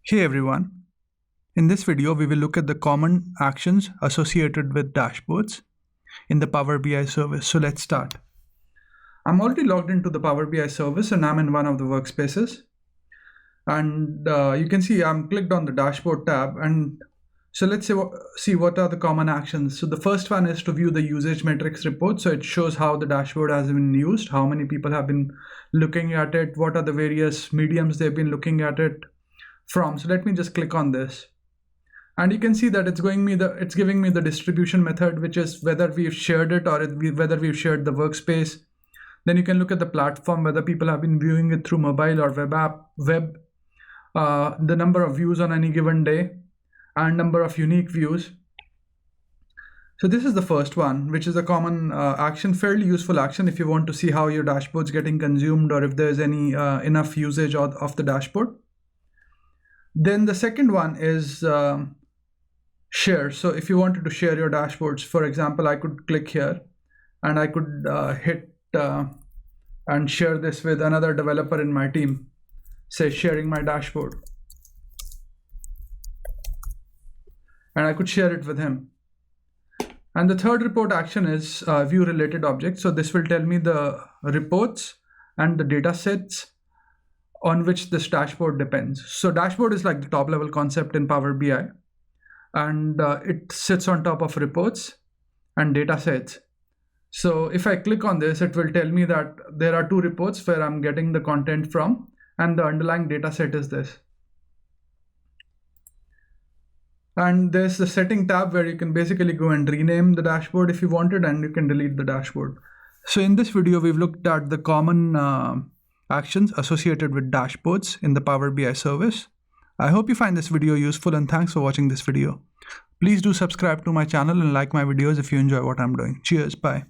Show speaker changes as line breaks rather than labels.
Hey everyone, in this video we will look at the common actions associated with dashboards in the Power BI service. So let's start. I'm already logged into the Power BI service and I'm in one of the workspaces. And you can see I'm clicked on the dashboard tab, and so let's see what are the common actions. So the first one is to view the usage metrics report. So it shows how the dashboard has been used, how many people have been looking at it, what are the various mediums they've been looking at it from. So let me just click on this, and you can see that it's giving me the distribution method, which is whether we've shared it or whether we've shared the workspace. Then you can look at the platform, whether people have been viewing it through mobile or web, the number of views on any given day, and number of unique views. So this is the first one, which is a common action, fairly useful action if you want to see how your dashboard's getting consumed or if there's any enough usage of the dashboard. Then the second one is share. So if you wanted to share your dashboards, for example, I could click here and I could hit and share this with another developer in my team, say sharing my dashboard, and I could share it with him. And the third report action is view related objects. So this will tell me the reports and the data sets on which this dashboard depends. So dashboard is like the top level concept in Power BI, and it sits on top of reports and data sets. So if I click on this, it will tell me that there are two reports where I'm getting the content from, and the underlying data set is this. And there's the setting tab where you can basically go and rename the dashboard if you wanted, and you can delete the dashboard. So in this video, we've looked at the common actions associated with dashboards in the Power BI service. I hope you find this video useful, and thanks for watching this video. Please do subscribe to my channel and like my videos if you enjoy what I'm doing. Cheers, bye.